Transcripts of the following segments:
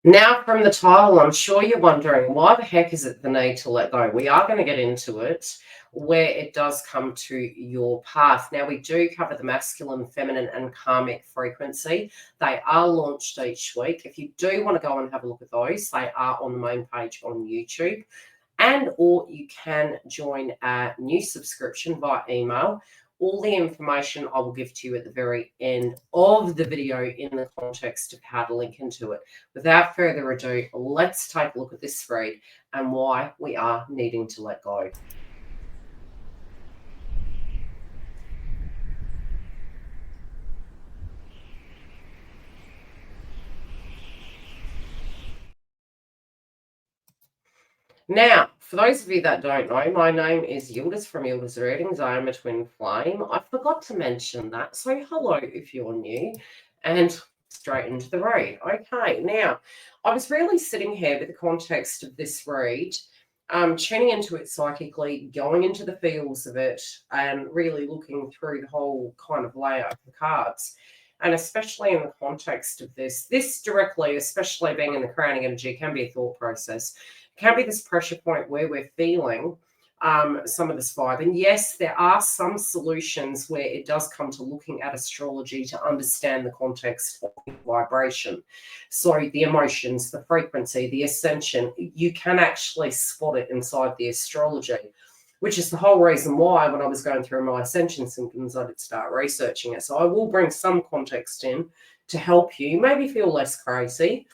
Now, from the title, I'm sure you're wondering, why the heck is it the need to let go? We are going to get into it where it does come to your path. Now, we do cover the masculine, feminine, and karmic frequency. They are launched each week. If you do want to go and have a look at those, they are on the main page on YouTube. And or you can join a new subscription via email. All the information I will give to you at the very end of the video in the context of how to link into it. Without further ado, let's take a look at this read and why we are needing to let go. Now, for those of you that don't know, my name is Yildiz from Yildiz Readings. I am a twin flame. I forgot to mention that, so hello if you're new, and straight into the read. Okay, now, I was really sitting here with the context of this read, tuning into it psychically, going into the feels of it, and really looking through the whole kind of layout of the cards. And especially in the context of this directly, especially being in the crowning energy, can be a thought process. Can be this pressure point where we're feeling some of this vibe. And yes, there are some solutions where it does come to looking at astrology to understand the context of vibration. So the emotions, the frequency, the ascension, you can actually spot it inside the astrology, which is the whole reason why when I was going through my ascension symptoms, I did start researching it. So I will bring some context in to help you maybe feel less crazy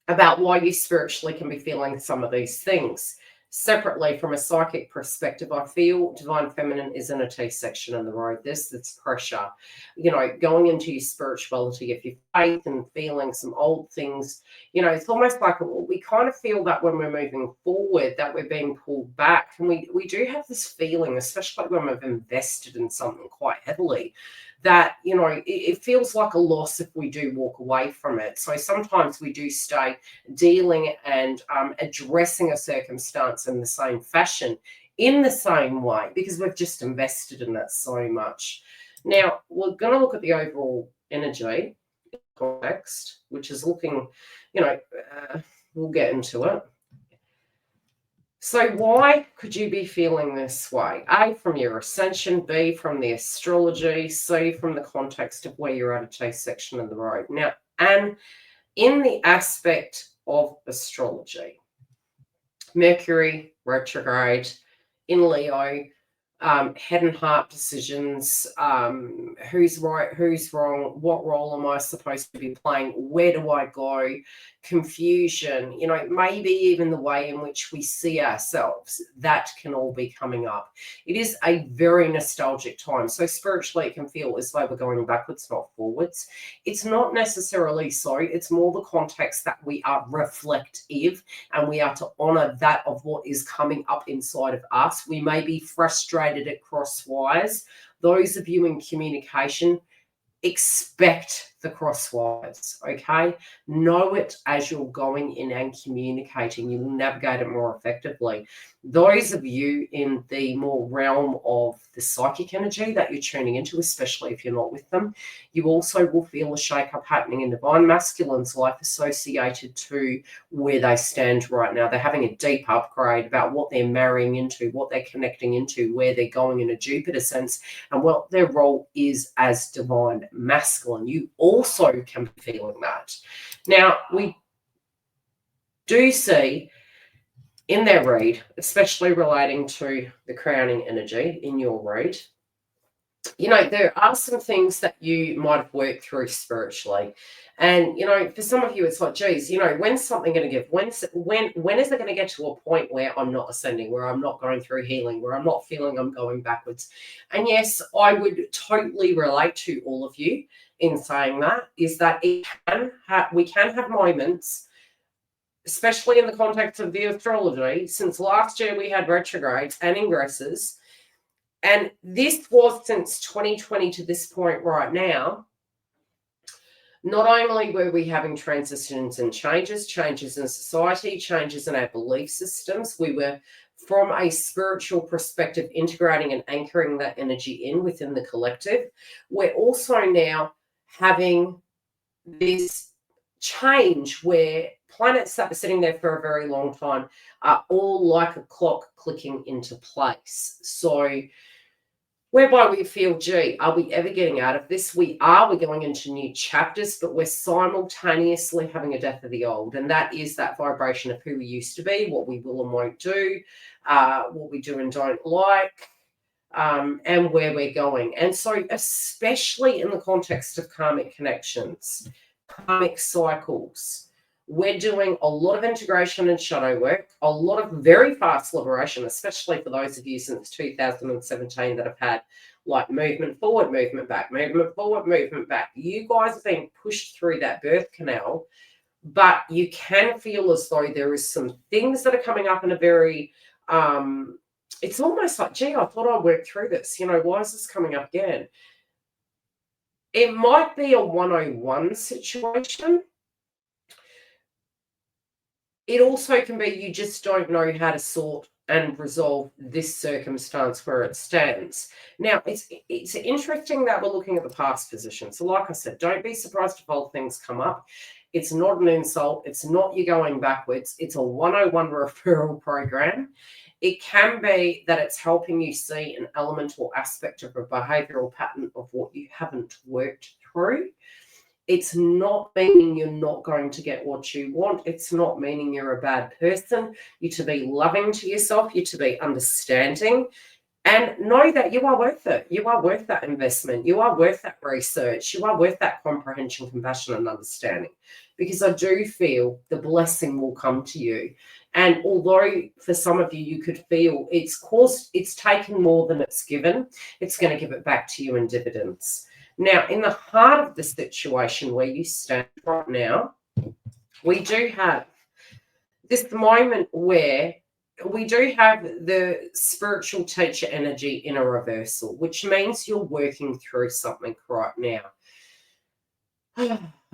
about why you spiritually can be feeling some of these things. Separately, from a psychic perspective, I feel divine feminine is in a T section in the road. That's pressure. You know, going into your spirituality, if your faith and feeling some old things, you know, it's almost like we kind of feel that when we're moving forward, that we're being pulled back. And we do have this feeling, especially when we've invested in something quite heavily, that, you know, it feels like a loss if we do walk away from it. So sometimes we do stay dealing and addressing a circumstance in the same fashion, in the same way, because we've just invested in that so much. Now, we're going to look at the overall energy context, which is looking, you know, we'll get into it. So why could you be feeling this way? A, from your ascension, B, from the astrology, C, from the context of where you're at a T section of the road. Now, and in the aspect of astrology, Mercury retrograde in Leo, head and heart decisions, who's right, who's wrong, what role am I supposed to be playing, where do I go, confusion, you know, maybe even the way in which we see ourselves, that can all be coming up. It is a very nostalgic time. So spiritually, it can feel as though we're going backwards, not forwards. It's not necessarily so. It's more the context that we are reflective and we are to honor that of what is coming up inside of us. We may be frustrated at crosswise. Those of you in communication, expect the crosswise, okay? Know it as you're going in and communicating. You will navigate it more effectively. Those of you in the more realm of the psychic energy that you're tuning into, especially if you're not with them, you also will feel a shake-up happening in divine masculine's life associated to where they stand right now. They're having a deep upgrade about what they're marrying into, what they're connecting into, where they're going in a Jupiter sense, and what their role is as divine masculine. You also can be feeling that. Now, we do see in their read, especially relating to the crowning energy in your read, you know, there are some things that you might have worked through spiritually. And, you know, for some of you, it's like, geez, you know, when's something going to give? When is it going to get to a point where I'm not ascending, where I'm not going through healing, where I'm not feeling I'm going backwards? And yes, I would totally relate to all of you in saying that, is that we can have moments, especially in the context of the astrology. Since last year, we had retrogrades and ingresses. And this was since 2020 to this point right now. Not only were we having transitions and changes in society, changes in our belief systems, we were, from a spiritual perspective, integrating and anchoring that energy in within the collective. We're also now having this change where planets that were sitting there for a very long time are all like a clock clicking into place. So whereby we feel, gee, are we ever getting out of this? We're going into new chapters, but we're simultaneously having a death of the old. And that is that vibration of who we used to be, what we will and won't do, what we do and don't like, and where we're going. And so, especially in the context of karmic connections, karmic cycles, we're doing a lot of integration and shadow work, a lot of very fast liberation, especially for those of you since 2017 that have had like movement forward, movement back, movement forward, movement back. You guys are being pushed through that birth canal, but you can feel as though there is some things that are coming up in a very, it's almost like, gee, I thought I'd work through this. Why is this coming up again? It might be a 101 situation. It also can be you just don't know how to sort and resolve this circumstance where it stands. Now, it's interesting that we're looking at the past position. So like I said, don't be surprised if old things come up. It's not an insult. It's not you going backwards. It's a 101 referral program. It can be that it's helping you see an elemental aspect of a behavioral pattern of what you haven't worked through. It's not meaning you're not going to get what you want. It's not meaning you're a bad person. You're to be loving to yourself. You're to be understanding. And know that you are worth it. You are worth that investment. You are worth that research. You are worth that comprehension, compassion, and understanding. Because I do feel the blessing will come to you. And although for some of you, you could feel it's taken more than it's given, it's going to give it back to you in dividends. Now, in the heart of the situation where you stand right now, we do have this moment where we do have the spiritual teacher energy in a reversal, which means you're working through something right now.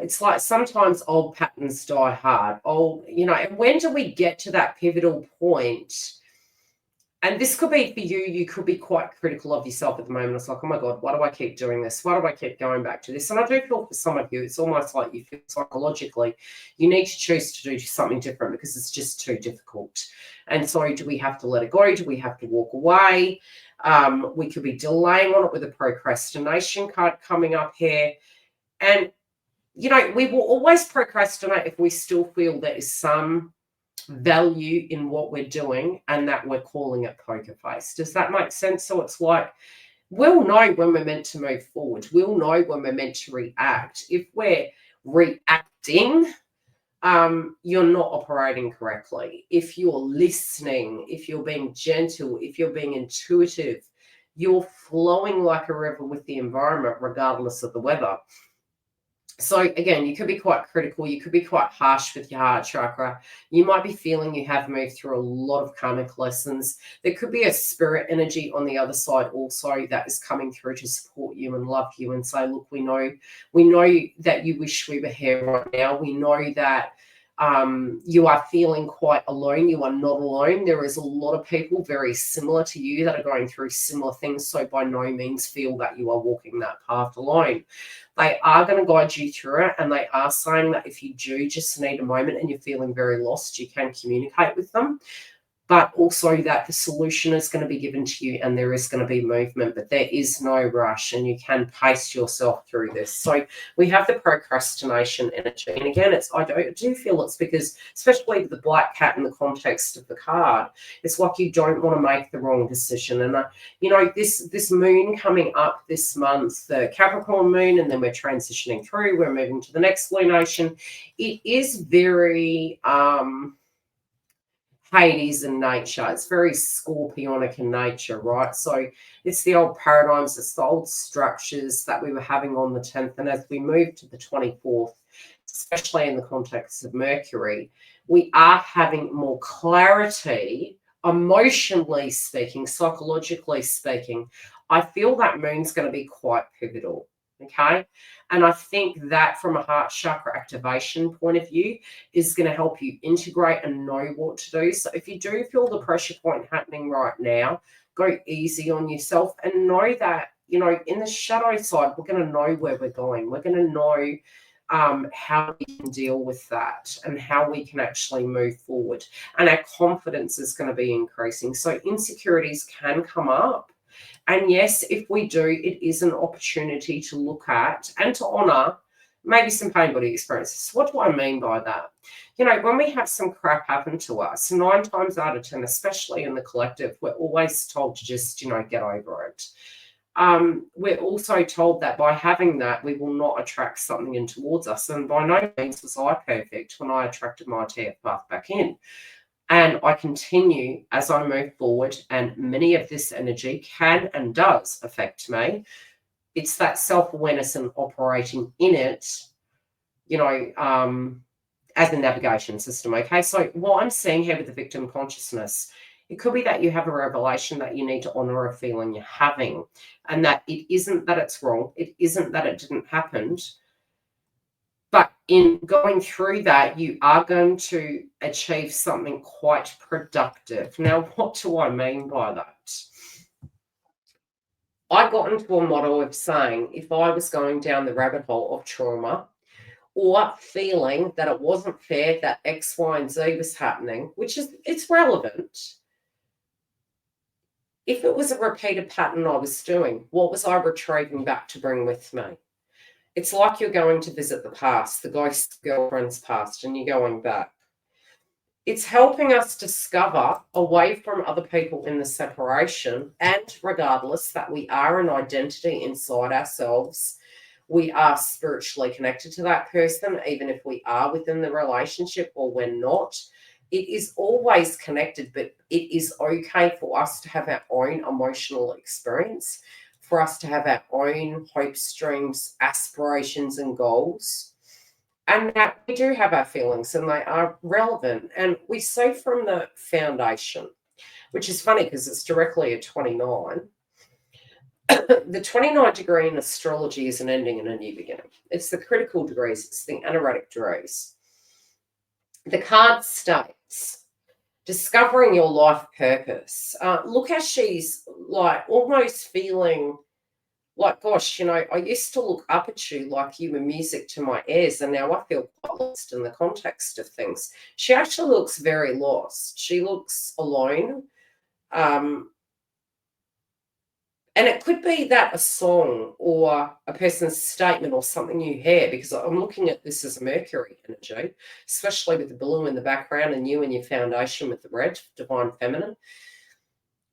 It's like sometimes old patterns die hard. And when do we get to that pivotal point? And this could be for you, you could be quite critical of yourself at the moment. It's like, oh my God, why do I keep doing this? Why do I keep going back to this? And I do feel for some of you, it's almost like you feel psychologically, you need to choose to do something different because it's just too difficult. And so do we have to let it go? Do we have to walk away? We could be delaying on it with a procrastination card coming up here. And, we will always procrastinate if we still feel there is some value in what we're doing and that we're calling it poker face. Does that make sense? So it's like we'll know when we're meant to move forward. We'll know when we're meant to react. If we're reacting, you're not operating correctly. If you're listening, if you're being gentle, if you're being intuitive, you're flowing like a river with the environment regardless of the weather. So again, you could be quite critical. You could be quite harsh with your heart chakra. You might be feeling you have moved through a lot of karmic lessons. There could be a spirit energy on the other side also that is coming through to support you and love you and say, look, we know that you wish we were here right now. We know that you are feeling quite alone. You are not alone. There is a lot of people very similar to you that are going through similar things. So by no means feel that you are walking that path alone. They are going to guide you through it. And they are saying that if you do just need a moment and you're feeling very lost, you can communicate with them. But also that the solution is going to be given to you and there is going to be movement, but there is no rush and you can pace yourself through this. So we have the procrastination energy. And again, I do feel it's because, especially the black cat in the context of the card, it's like you don't want to make the wrong decision. And, this moon coming up this month, the Capricorn moon, and then we're transitioning through, we're moving to the next lunation. It is very... Hades in nature. It's very scorpionic in nature, right? So it's the old paradigms, it's the old structures that we were having on the 10th. And as we move to the 24th, especially in the context of Mercury, we are having more clarity, emotionally speaking, psychologically speaking. I feel that moon's going to be quite pivotal. Okay. And I think that from a heart chakra activation point of view is going to help you integrate and know what to do. So if you do feel the pressure point happening right now, go easy on yourself and know that, in the shadow side, we're going to know where we're going. We're going to know how we can deal with that and how we can actually move forward. And our confidence is going to be increasing. So insecurities can come up. And yes, if we do, it is an opportunity to look at and to honor maybe some pain body experiences. What do I mean by that? You know, when we have some crap happen to us, 9 times out of 10, especially in the collective, we're always told to just, get over it. We're also told that by having that, we will not attract something in towards us. And by no means was I perfect when I attracted my TF path back in. And I continue as I move forward, and many of this energy can and does affect me. It's that self-awareness and operating in it, as a navigation system. Okay, so what I'm seeing here with the victim consciousness, it could be that you have a revelation that you need to honor a feeling you're having, and that it isn't that it's wrong, it isn't that it didn't happen, but in going through that, you are going to achieve something quite productive. Now, what do I mean by that? I got into a model of saying if I was going down the rabbit hole of trauma or feeling that it wasn't fair that X, Y, and Z was happening, which is, it's relevant. If it was a repeated pattern I was doing, what was I retrieving back to bring with me? It's like you're going to visit the past, the ghost girlfriend's past, and you're going back. It's helping us discover, away from other people in the separation, and regardless that we are an identity inside ourselves, we are spiritually connected to that person, even if we are within the relationship or we're not. It is always connected, but it is okay for us to have our own emotional experience, for us to have our own hopes, dreams, aspirations, and goals. And that we do have our feelings and they are relevant. And we say from the foundation, which is funny because it's directly at 29. The 29 degree in astrology is an ending and a new beginning. It's the critical degrees, it's the anaretic degrees. The card states, discovering your life purpose. Look how she's like almost feeling like, gosh, I used to look up at you like you were music to my ears, and now I feel quite lost in the context of things. She actually looks very lost. She looks alone. And it could be that a song or a person's statement or something you hear, because I'm looking at this as a Mercury energy, especially with the blue in the background and you and your foundation with the red, divine feminine.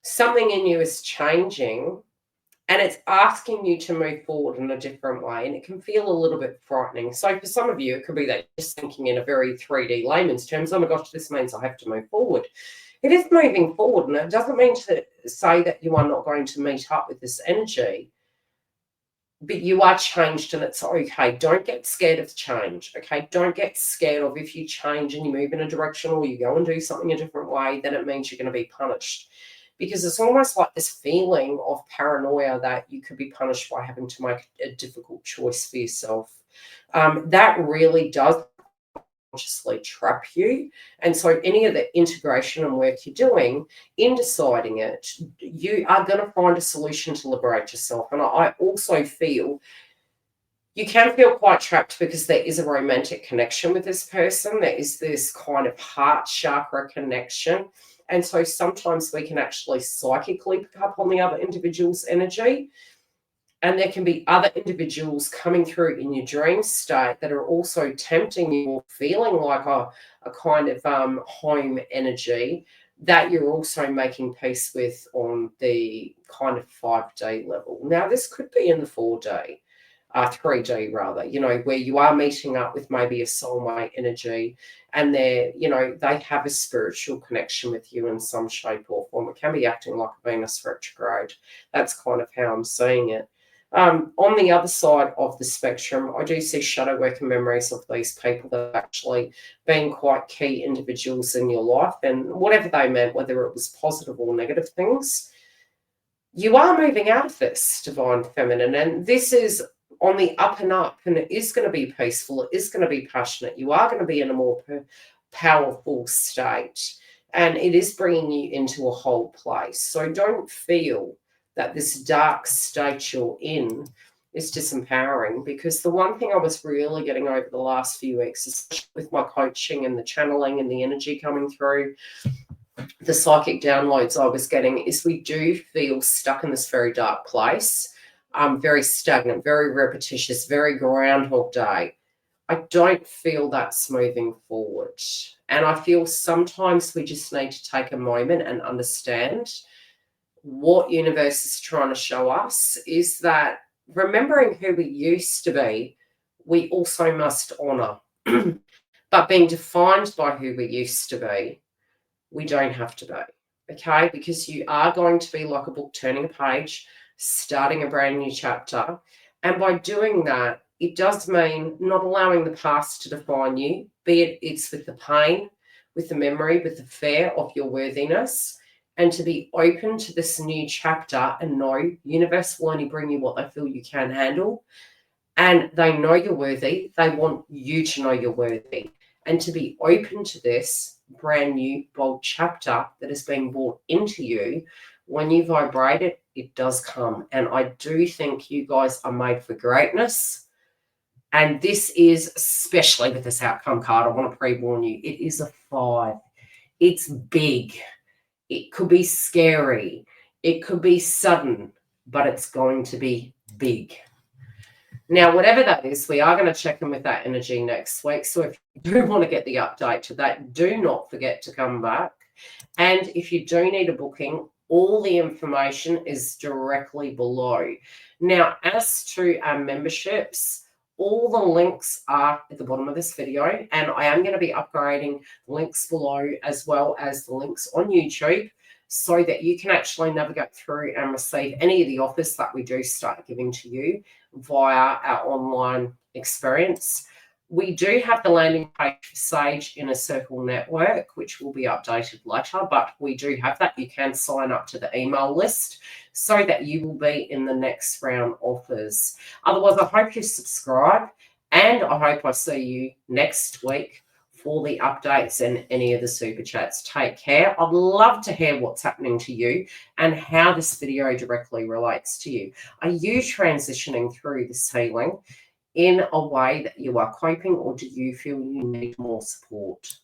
Something in you is changing and it's asking you to move forward in a different way. And it can feel a little bit frightening. So for some of you, it could be that you're just thinking in a very 3D layman's terms, oh my gosh, this means I have to move forward. It is moving forward, and it doesn't mean to say that you are not going to meet up with this energy, but you are changed and it's okay. Don't get scared of change, okay? Don't get scared of if you change and you move in a direction or you go and do something a different way, then it means you're going to be punished. Because it's almost like this feeling of paranoia that you could be punished by having to make a difficult choice for yourself. That really does consciously trap you. And so any of the integration and work you're doing in deciding it, you are going to find a solution to liberate yourself. And I also feel you can feel quite trapped because there is a romantic connection with this person. There is this kind of heart chakra connection. And so sometimes we can actually psychically pick up on the other individual's energy. And there can be other individuals coming through in your dream state that are also tempting you or feeling like a kind of home energy that you're also making peace with on the kind of 5D level. Now, this could be in the 4D, 3D rather, where you are meeting up with maybe a soulmate energy and they have a spiritual connection with you in some shape or form. It can be acting like a Venus retrograde. That's kind of how I'm seeing it. On the other side of the spectrum, I do see shadow work and memories of these people that have actually been quite key individuals in your life, and whatever they meant, whether it was positive or negative things, you are moving out of this, divine feminine, and this is on the up and up, and it is going to be peaceful, it is going to be passionate, you are going to be in a more powerful state, and it is bringing you into a whole place. So don't feel that this dark state you're in is disempowering, because the one thing I was really getting over the last few weeks, especially with my coaching and the channeling and the energy coming through, the psychic downloads I was getting, is we do feel stuck in this very dark place, very stagnant, very repetitious, very Groundhog Day. I don't feel that's moving forward. And I feel sometimes we just need to take a moment and understand what universe is trying to show us is that remembering who we used to be, we also must honor. But being defined by who we used to be, we don't have to be. Okay? Because you are going to be like a book turning a page, starting a brand new chapter. And by doing that, it does mean not allowing the past to define you, be it it's with the pain, with the memory, with the fear of your worthiness, and to be open to this new chapter and know universe will only bring you what they feel you can handle. And they know you're worthy. They want you to know you're worthy. And to be open to this brand new, bold chapter that is being brought into you, when you vibrate it, it does come. And I do think you guys are made for greatness. And this is, especially with this outcome card, I want to pre-warn you, it is a 5. It's big. It could be scary. It could be sudden, but it's going to be big. Now, whatever that is, we are going to check in with that energy next week. So if you do want to get the update to that, do not forget to come back. And if you do need a booking, all the information is directly below. Now, as to our memberships, all the links are at the bottom of this video, and I am going to be upgrading links below as well as the links on YouTube, so that you can actually navigate through and receive any of the offers that we do start giving to you via our online experience. We do have the landing page for Sage Inner Circle Network, which will be updated later, but we do have that. You can sign up to the email list so that you will be in the next round offers. Otherwise, I hope you subscribe, and I hope I see you next week for the updates and any of the super chats. Take care. I'd love to hear what's happening to you and how this video directly relates to you. Are you transitioning through this healing in a way that you are coping, or do you feel you need more support?